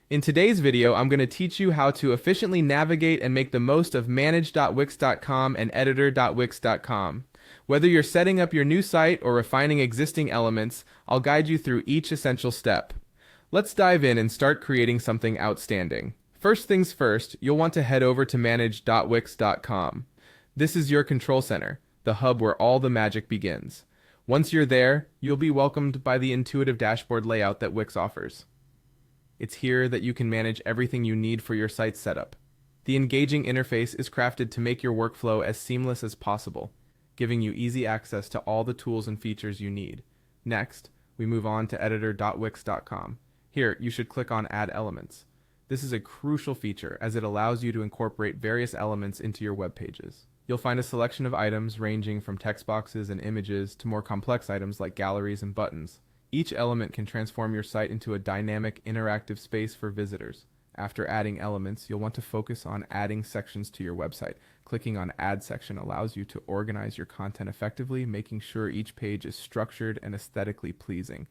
In today's video, I'm going to teach you how to efficiently navigate and make the most of manage.wix.com and editor.wix.com. Whether you're setting up your new site or refining existing elements, I'll guide you through each essential step. Let's dive in and start creating something outstanding. First things first, you'll want to head over to manage.wix.com. This is your control center, the hub where all the magic begins. Once you're there, you'll be welcomed by the intuitive dashboard layout that Wix offers. It's here that you can manage everything you need for your site setup. The engaging interface is crafted to make your workflow as seamless as possible, giving you easy access to all the tools and features you need. Next, we move on to editor.wix.com. Here, you should click on Add Elements. This is a crucial feature as it allows you to incorporate various elements into your web pages. You'll find a selection of items ranging from text boxes and images to more complex items like galleries and buttons. Each element can transform your site into a dynamic, interactive space for visitors. After adding elements, you'll want to focus on adding sections to your website. Clicking on Add Section allows you to organize your content effectively, making sure each page is structured and aesthetically pleasing.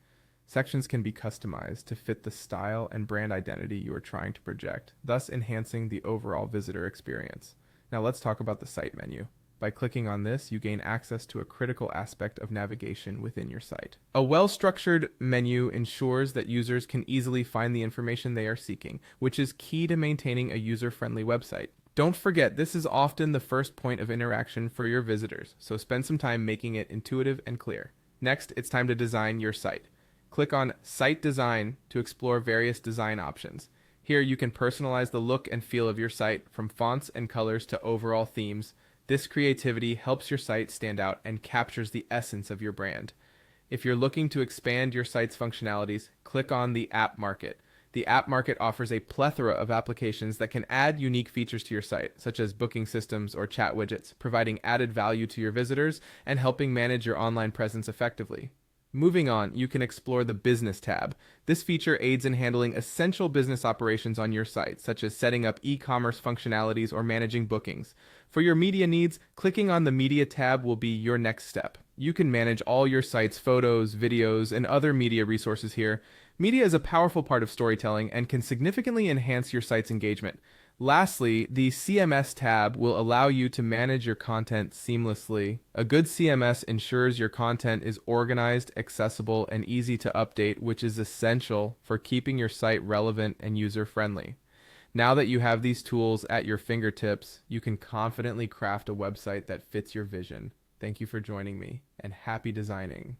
Sections can be customized to fit the style and brand identity you are trying to project, thus enhancing the overall visitor experience. Now let's talk about the site menu. By clicking on this, you gain access to a critical aspect of navigation within your site. A well-structured menu ensures that users can easily find the information they are seeking, which is key to maintaining a user-friendly website. Don't forget, this is often the first point of interaction for your visitors, so spend some time making it intuitive and clear. Next, it's time to design your site. Click on Site Design to explore various design options. Here you can personalize the look and feel of your site, from fonts and colors to overall themes. This creativity helps your site stand out and captures the essence of your brand. If you're looking to expand your site's functionalities, click on the App Market. The App Market offers a plethora of applications that can add unique features to your site, such as booking systems or chat widgets, providing added value to your visitors and helping manage your online presence effectively. Moving on, you can explore the Business tab. This feature aids in handling essential business operations on your site, such as setting up e-commerce functionalities or managing bookings. For your media needs, clicking on the Media tab will be your next step. You can manage all your site's photos, videos, and other media resources here. Media is a powerful part of storytelling and can significantly enhance your site's engagement. Lastly, the CMS tab will allow you to manage your content seamlessly. A good CMS ensures your content is organized, accessible, and easy to update, which is essential for keeping your site relevant and user-friendly. Now that you have these tools at your fingertips, you can confidently craft a website that fits your vision. Thank you for joining me, and happy designing.